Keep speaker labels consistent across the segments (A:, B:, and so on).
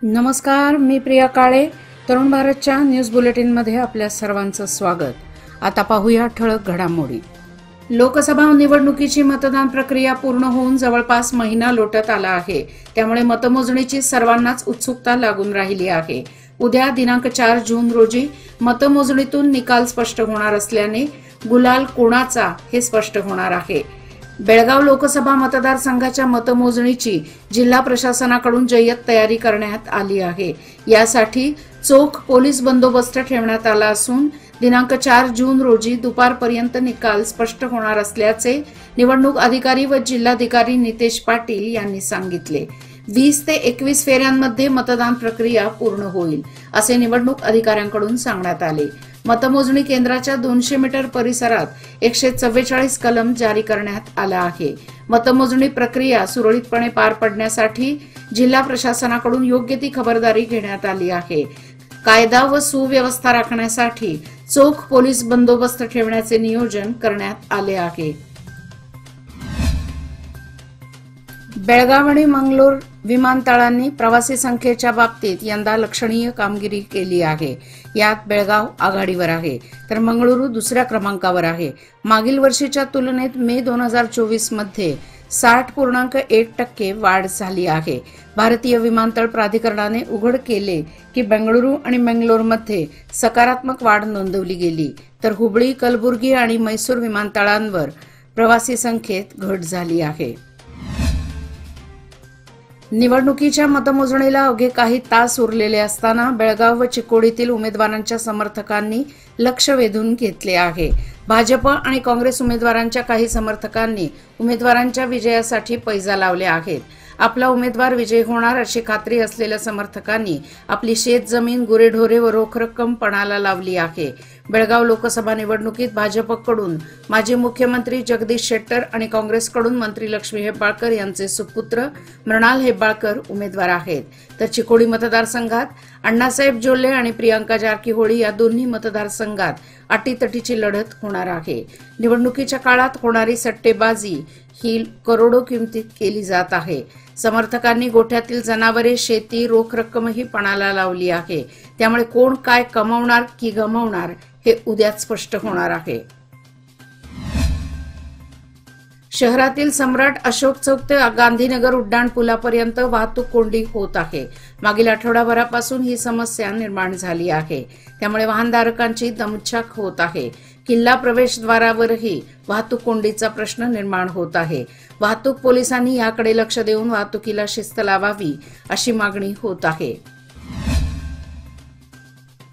A: नमस्कार, मी प्रिया काळे. तरुण भारतच्या न्यूज बुलेटिनमध्ये आपल्या सर्वांचं स्वागत. आता पाहूया ठळक घडामोडी. लोकसभा निवडणुकीची मतदान प्रक्रिया पूर्ण होऊन जवळपास महिना लोटत आला आहे. त्यामुळे मतमोजणीची सर्वांनाच उत्सुकता लागून राहिली आहे. उद्या दिनांक 4 जून रोजी मतमोजणीतून निकाल स्पष्ट होणार असल्याने गुलाल कोणाचा हे स्पष्ट होणार आहे. बेळगाव लोकसभा मतदारसंघाच्या मतमोजणीची जिल्हा प्रशासनाकडून जय्यत तयारी करण्यात आली आहे. यासाठी चोख पोलीस बंदोबस्त ठेवण्यात आला असून दिनांक 4 जून रोजी दुपारपर्यंत निकाल स्पष्ट होणार असल्याचे निवडणूक अधिकारी व जिल्हाधिकारी नितेश पाटील यांनी सांगितले. 20 ते 21 फेऱ्यांमध्ये मतदान प्रक्रिया पूर्ण होईल असे निवडणूक अधिकाऱ्यांकडून सांगण्यात आले. मतमोजणी केंद्राच्या 200 मीटर परिसरात 144 कलम जारी करण्यात आला आहे. मतमोजणी प्रक्रिया सुरळीतपणे पार पडण्यासाठी जिल्हा प्रशासनाकडून योग्य ती खबरदारी घेण्यात आली आहे. कायदा व सुव्यवस्था राखण्यासाठी चोख पोलीस बंदोबस्त ठेवण्याचे नियोजन करण्यात आले आहे. बेळगाव आणि मंगलोर विमानतळांनी प्रवासी संख्येच्या बाबतीत यंदा लक्षणीय कामगिरी केली आहे. यात बेळगाव आघाडीवर आहे तर मंगळुरू दुसऱ्या क्रमांकावर आहे. मागील वर्षीच्या तुलनेत मे 2024 मध्ये 60.1% वाढ झाली आहे. भारतीय विमानतळ प्राधिकरणाने उघड केले की बेंगळुरू आणि मंगलोरमध्ये सकारात्मक वाढ नोंदवली गेली तर हुबळी, कलबुर्गी आणि मैसूर विमानतळांवर प्रवासी संख्येत घट झाली आहे. निवडणुकीच्या मतमोजणीला अवघे काही तास उरलेले असताना बेळगाव व चिकोडीतील उमेदवारांच्या समर्थकांनी लक्ष वेधून घेतले आहे. भाजप आणि काँग्रेस उमेदवारांच्या काही समर्थकांनी उमेदवारांच्या विजयासाठी पैजा लावले आहेत. आपला उमेदवार विजयी होणार अशी खात्री असलेल्या समर्थकांनी आपली शेतजमीन, गुरेढोरे व रोख रक्कम पणाला लावली आहे. बेळगाव लोकसभा निवडणुकीत भाजपकडून माजी मुख्यमंत्री जगदीश शेट्टर आणि काँग्रेसकडून मंत्री लक्ष्मी हेब्बाळकर यांचे सुपुत्र मृणाल हेब्बाळकर उमेदवार आहेत. तर चिकोडी मतदारसंघात अण्णासाहेब जोल्ले आणि प्रियांका जारकीहोळी या दोन्ही मतदारसंघात अटीतटीची लढत होणार आहे. निवडणुकीच्या काळात होणारी सट्टेबाजी ही करोडो किमतीत केली जात आहे. समर्थकांनी गोठ्यातील जनावरे, शेती, रोख रक्कमही पणाला लावली आहे. त्यामुळे कोण काय कमावणार की गमावणार हे उद्याच स्पष्ट होणार आहे. शहरातील सम्राट अशोक चौक ते गांधीनगर उड्डाण पुलापर्यंत वाहतूक कोंडी होत आहे. मागील आठवडाभरापासून ही समस्या निर्माण झाली आहे. त्यामुळे वाहनधारकांची दमछाक होत आहे. किल्ला प्रवेशद्वारावरही वाहतूक कोंडीचा प्रश्न निर्माण होत आहे. वाहतूक पोलिसांनी याकडे लक्ष देऊन वाहतुकीला शिस्त लावावी अशी मागणी होत आहे.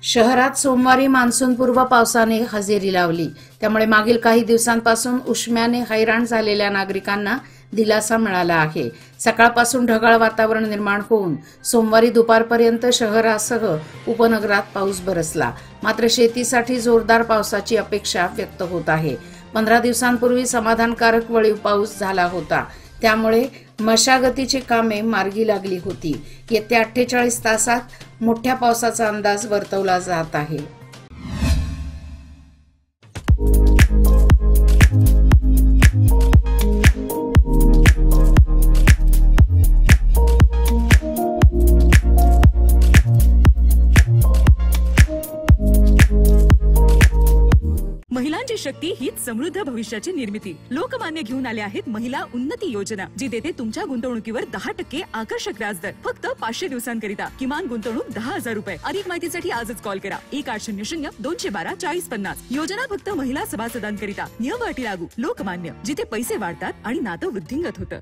A: शहरात सोमवारी मान्सूनपूर्व पावसाने हजेरी लावली. त्यामुळे मागील काही दिवसांपासून उष्म्याने हैराण झालेल्या नागरिकांना दिलासा मिळाला आहे. सकाळपासून ढगाळ वातावरण निर्माण होऊन सोमवारी दुपारपर्यंत शहरासह उपनगरात पाऊस बरसला. मात्र शेतीसाठी जोरदार पावसाची अपेक्षा व्यक्त होत आहे. 15 दिवसांपूर्वी समाधानकारक वळीव पाऊस झाला होता. त्यामुळे मशागतीची कामे मार्गी लागली होती. येत्या 48 तासात मोठ्या पावसाचा अंदाज वर्तवला जात आहे.
B: महिलांची शक्ती हीच समृद्ध भविष्याची निर्मिती. लोकमान्य घेऊन आले आहेत महिला उन्नती योजना, जी देते तुमच्या गुंतवणुकीवर 10% आकर्षक व्याजदर फक्त 500 दिवसांकरिता. किमान गुंतवणूक 10,000 रुपये. अधिक माहितीसाठी आजच कॉल करा 1800-212-4050. योजना फक्त महिला सभासदांकरिता. नियम अटी लागू. लोकमान्य, जिथे पैसे वाढतात आणि नातं वृद्धिंगत होतं.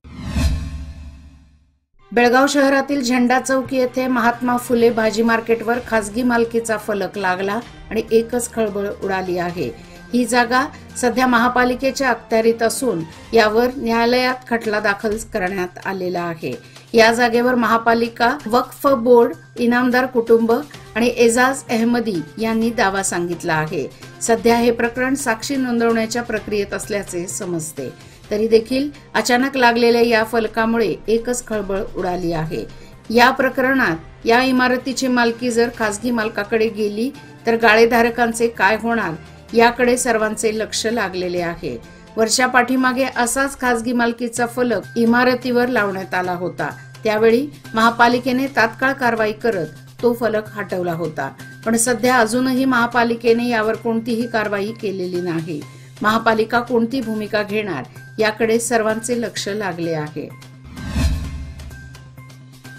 A: बेळगाव शहरातील झेंडा चौक येथे महात्मा फुले भाजी मार्केटवर खासगी मालकीचा फलक लागला आणि एकच खळबळ उडाली आहे. ही जागा सध्या महापालिकेच्या अखत्यारीत असून यावर न्यायालयात खटला दाखल करण्यात आलेला आहे. या जागेवर महापालिका, वक्फ बोर्ड, इनामदार कुटुंब आणि एजाज अहमदी यांनी दावा सांगितला आहे. सध्या हे प्रकरण साक्षी नोंदवण्याच्या प्रक्रियेत असल्याचे समजते. तरी देखील अचानक लागलेल्या या फलकामुळे एकच खळबळ उडाली आहे. या प्रकरणात या इमारतीची मालकी जर खासगी मालकाकडे गेली तर गाळेधारकांचे काय होणार याकडे सर्वांचे लक्ष लागलेले आहे. वर्षा पाठीमागे असाच खासगी मालकीचा फलक इमारतीवर लावण्यात आला होता. त्यावेळी महापालिकेने तात्काळ कारवाई करत तो फलक हटवला होता, पण सध्या अजूनही महापालिकेने यावर कोणतीही कारवाई केलेली नाही. महापालिका कोणती भूमिका घेणार याकडे सर्वांचे लक्ष लागले आहे.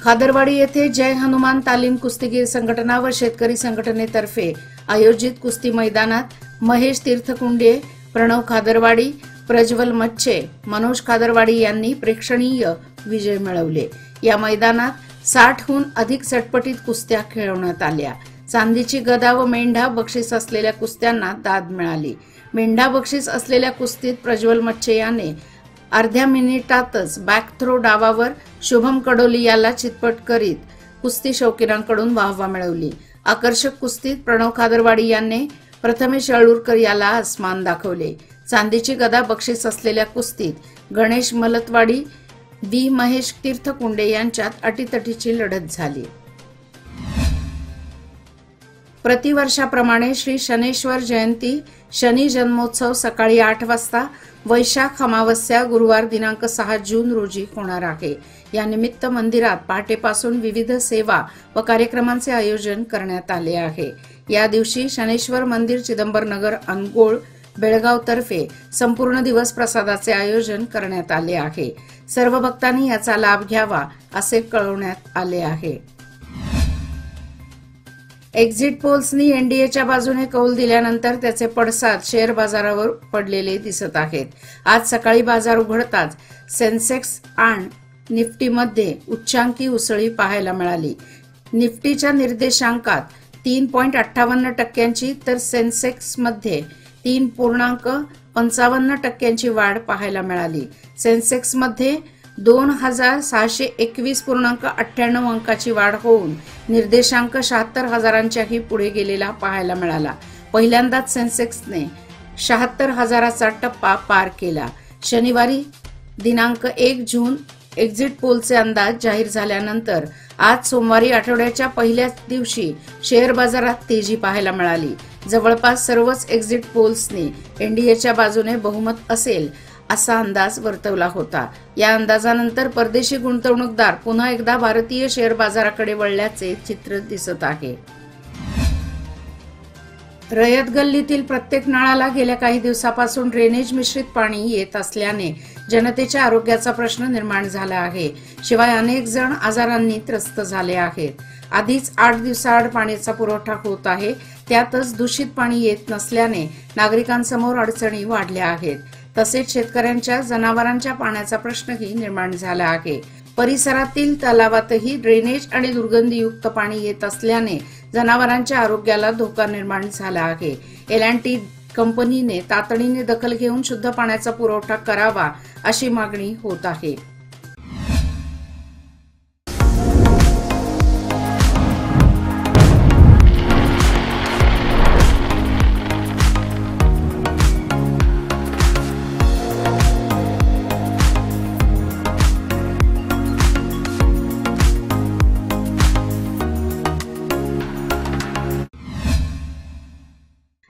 A: खादरवाडी येथे जय हनुमान तालीम कुस्तीगीर संघटना व शेतकरी संघटनेतर्फे आयोजित कुस्ती मैदानात महेश तीर्थकुंडे, प्रणव खादरवाडी, प्रज्वल मच्छे, मनोज खादरवाडी यांनी प्रेक्षणीय विजय मिळवले. या मैदानात 60हून अधिक चटपटीत कुस्त्या खेळवण्यात आल्या. चांदीची गदा व मेंढा बक्षीस असलेल्या कुस्त्यांना दाद मिळाली. मेंढा बक्षीस असलेल्या कुस्तीत प्रज्वल मच्छे याने अर्ध्या मिनिटातच बॅक थ्रो डावावर शुभम कडोली याला चितपट करीत कुस्ती शौकीनांकडून वाहवा मिळवली. आकर्षक कुस्तीत प्रणव खादरवाडी यांनी प्रथमेश अळूरकर याला आसमान दाखवले. चांदीची गदा बक्षीस असलेल्या कुस्तीत गणेश मलतवाडी वी महेश तीर्थकुंडे यांच्यात अटीतटीची लढत झाली. प्रतिवर्षाप्रमाणे श्री शनेश्वर जयंती शनी जन्मोत्सव सकाळी 8 वाजता वैशाख अमावस्या गुरुवार दिनांक 6 जून रोजी होणार आहे. या निमित्त मंदिरात पहाटेपासून विविध सेवा व कार्यक्रमांचे आयोजन करण्यात आले आहे. या दिवशी शनेश्वर मंदिर चिदंबर नगर अनगोळ बेळगाव तर्फे संपूर्ण दिवस प्रसादाचे आयोजन करण्यात आले आहे. सर्व भक्तांनी याचा लाभ घ्यावा असे कळवण्यात आले आहे. एक्झिट पोल्सनी एनडीएच्या बाजूने कौल दिल्यानंतर त्याचे पडसाद शेअर बाजारावर पडलेले दिसत आहेत. आज सकाळी बाजार उघडताच सेन्सेक्स आणि निफ्टीमध्ये उच्चांकी उसळी पाहायला मिळाली. निफ्टीच्या निर्देशांकात 3.58% तर सेन्सेक्समध्ये 3.55% वाढ पाहायला मिळाली. सेन्सेक्समध्ये 2621.98 अंकाची वाढ होऊन निर्देशांक 76,000च्याही पुढे गेलेला पाहायला मिळाला. पहिल्यांदाच सेन्सेक्सने 76,000चा टप्पा पार केला. शनिवारी दिनांक 1 जून एक्झिट पोलचे अंदाज जाहीर झाल्यानंतर आज सोमवारी आठवड्याच्या पहिल्याच दिवशी शेअर बाजारात तेजी पाहायला मिळाली. जवळपास सर्वच एक्झिट पोल्सनी एनडीएच्या बाजूने बहुमत असेल असा अंदाज वर्तवला होता. या अंदाजानंतर परदेशी गुंतवणूकदार पुन्हा एकदा भारतीय शेअर बाजाराकडे वळल्याचे चित्र दिसत आहे. रयत गल्लीतील प्रत्येक नळाला गेल्या काही दिवसापासून ड्रेनेज मिश्रित पाणी येत असल्याने जनतेच्या आरोग्याचा प्रश्न निर्माण झाला आहे. शिवाय अनेक जण आजारांनी त्रस्त झाले आहेत. आधीच 8 दिवसाआड पाण्याचा पुरवठा होत आहे, त्यातच दूषित पाणी येत नसल्याने नागरिकांसमोर अडचणी वाढल्या आहेत. तसेच शेतकऱ्यांच्या जनावरांच्या पाण्याचा प्रश्नही निर्माण झाला आहे. परिसरातील तलावातही ड्रेनेज आणि दुर्गंधीयुक्त पाणी येत असल्याने जनावरांच्या आरोग्याला धोका निर्माण झाला आहे. L&T कंपनीने तातडीने दखल घेऊन शुद्ध पाण्याचा पुरवठा करावा अशी मागणी होत आहे.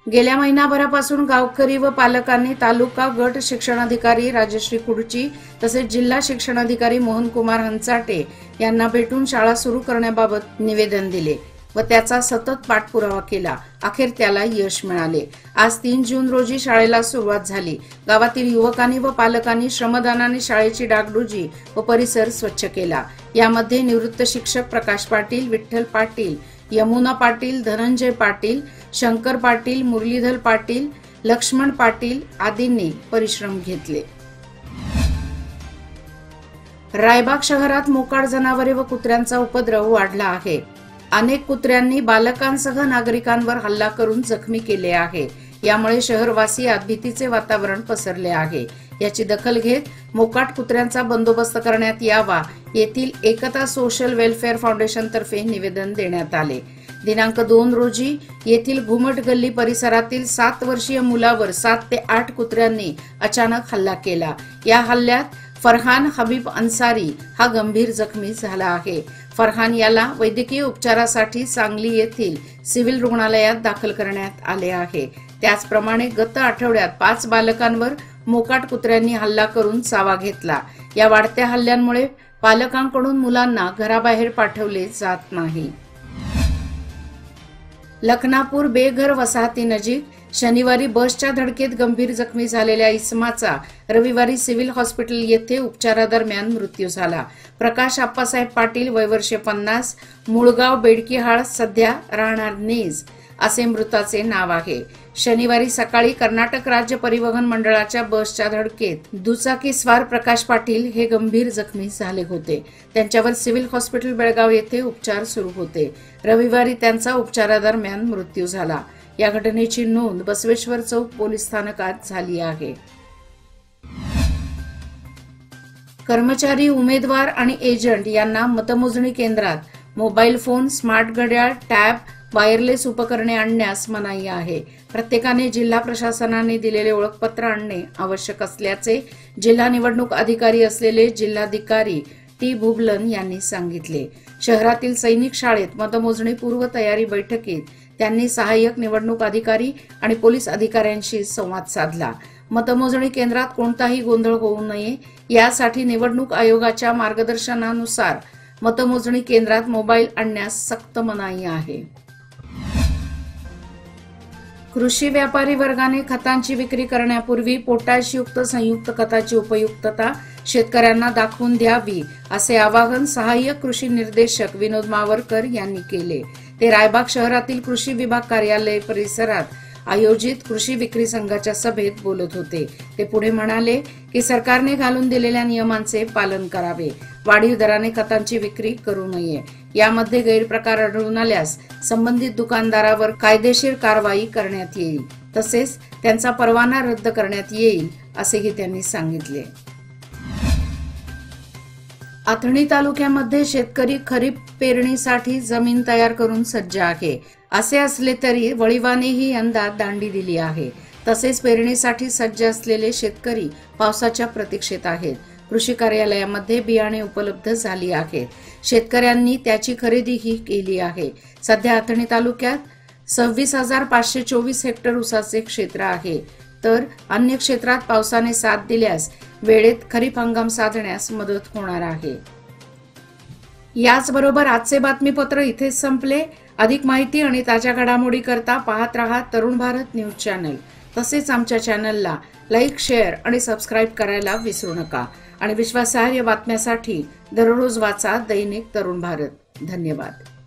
A: गेल्या महिनाभरापासून गावकरी व पालकांनी तालुका गट शिक्षणाधिकारी राजश्री कुडची तसेच जिल्हा शिक्षणाधिकारी मोहनकुमार हंचाटे यांना भेटून शाळा सुरू करण्याबाबत निवेदन दिले व त्याचा सतत पाठपुरावा केला. अखेर त्याला यश मिळाले. आज 3 जून रोजी शाळेला सुरुवात झाली. गावातील युवकांनी व पालकांनी श्रमदानाने शाळेची डागडुजी व परिसर स्वच्छ केला. यामध्ये निवृत्त शिक्षक प्रकाश पाटील, विठ्ठल पाटील, यमुना पाटील, धनंजय पाटील, शंकर पाटील, मुरलीधर पाटील, लक्ष्मण पाटील आदींनी परिश्रम घेतले. रायबाग शहरात मोकाट जनावरे व कुत्र्यांचा उपद्रव वाढला आहे. अनेक कुत्र्यांनी बालकांसह नागरिकांवर हल्ला करून जखमी केले आहे. यामुळे शहरवासियात भीतीचे वातावरण पसरले आहे. याची दखल घेत मोकाट कुत्र्यांचा बंदोबस्त करण्यात यावा येथील एकता सोशल वेलफेअर फाउंडेशन तर्फे निवेदन देण्यात आले. दिनांक 2 रोजी येथील घुमट गल्ली परिसरातील 7 वर्षीय मुलावर 7 ते 8 कुत्र्यांनी अचानक हल्ला केला. या हल्ल्यात फरहान हबीब अन्सारी हा गंभीर जखमी झाला आहे. फरहान याला वैद्यकीय उपचारासाठी सांगली येथील सिव्हिल रुग्णालयात दाखल करण्यात आले आहे. त्याचप्रमाणे गत आठवड्यात 5 बालकांवर मोकाट कुत्र्यांनी हल्ला करून चावा घेतला. या वाढत्या हल्ल्यांमुळे पालकांकडून मुलांना घराबाहेर पाठवले जात नाही. लखनापूर बेघर वसाहतीनजीक शनिवारी बसच्या धडकेत गंभीर जखमी झालेल्या इसमाचा रविवारी सिव्हिल हॉस्पिटल येथे उपचारादरम्यान मृत्यू झाला. प्रकाश आप्पासाहेब पाटील, वय वर्षे 50, मुळगाव बेडकीहाळ, सध्या राहणार नेज असे मृताचे नाव आहे. शनिवारी सकाळी कर्नाटक राज्य परिवहन मंडळाच्या बसच्या धडकेत दुचाकीस्वार प्रकाश पाटील हे गंभीर जखमी झाले होते. त्यांच्यावर सिव्हिल हॉस्पिटल बेळगाव येथे उपचार सुरू होते. रविवारी त्यांचा उपचारादरम्यान मृत्यू झाला. या घटनेची नोंद बसवेश्वर चौक पोलीस स्थानकात झाली आहे. कर्मचारी, उमेदवार आणि एजंट यांना मतमोजणी केंद्रात मोबाईल फोन, स्मार्ट घड्याळ, टॅब, वायरलेस उपकरणे आणण्यास मनाई आहे. प्रत्येकाने जिल्हा प्रशासनाने दिलेले ओळखपत्र आणणे आवश्यक असल्याचे जिल्हा निवडणूक अधिकारी असलेले जिल्हाधिकारी टी. भुबलन यांनी सांगितले. शहरातील सैनिक शाळेत मतमोजणी पूर्व तयारी बैठकीत त्यांनी सहाय्यक निवडणूक अधिकारी आणि पोलीस अधिकाऱ्यांशी संवाद साधला. मतमोजणी केंद्रात कोणताही गोंधळ होऊ नये यासाठी निवडणूक आयोगाच्या मार्गदर्शनानुसार मतमोजणी केंद्रात मोबाईल आणण्यास सक्त मनाई आहे. कृषी व्यापारी वर्गाने खतांची विक्री करण्यापूर्वी पोटॅशयुक्त संयुक्त खताची उपयुक्तता शेतकऱ्यांना दाखवून द्यावी असे आवाहन सहाय्यक कृषी निर्देशक विनोद मावरकर यांनी केले. ते रायबाग शहरातील कृषी विभाग कार्यालय परिसरात आयोजित कृषी विक्री संघाच्या सभेत बोलत होते. ते पुढे म्हणाले की सरकारने घालून दिलेल्या नियमांचे पालन करावे. वाढीव दराने खतांची विक्री करू नये. यामध्ये गैरप्रकार आढळून आल्यास संबंधित दुकानदारावर कायदेशीर कारवाई करण्यात येईल. तसेच त्यांचा परवाना रद्द करण्यात येईल असेही त्यांनी सांगितले. आथणी तालुक्यामध्ये शेतकरी खरीप पेरणीसाठी जमीन तयार करून सज्ज आहे. असे असले तरी वळिवानेही यंदा दांडी दिली आहे. तसेच पेरणीसाठी सज्ज असलेले शेतकरी पावसाच्या प्रतीक्षेत आहेत. कृषी कार्यालयामध्ये बियाणे उपलब्ध झाली आहेत. शेतकऱ्यांनी त्याची खरेदीही केली आहे. सध्या आथणी तालुक्यात 26,524 हेक्टर ऊसाचे क्षेत्र आहे. तर अन्य क्षेत्रात पावसाने साथ दिल्यास वेळेत खरीप हंगाम साधण्यास मदत होणार आहे. याचबरोबर आजचे बातमीपत्र इथेच संपले. अधिक माहिती आणि ताज्या घडामोडी करता पाहत रहा तरुण भारत न्यूज चॅनल. तसेच आमच्या चॅनलला लाईक, शेअर आणि सबस्क्राईब करायला विसरू नका. आणि विश्वासार्ह बातम्यासाठी दररोज वाचा दैनिक तरुण भारत. धन्यवाद.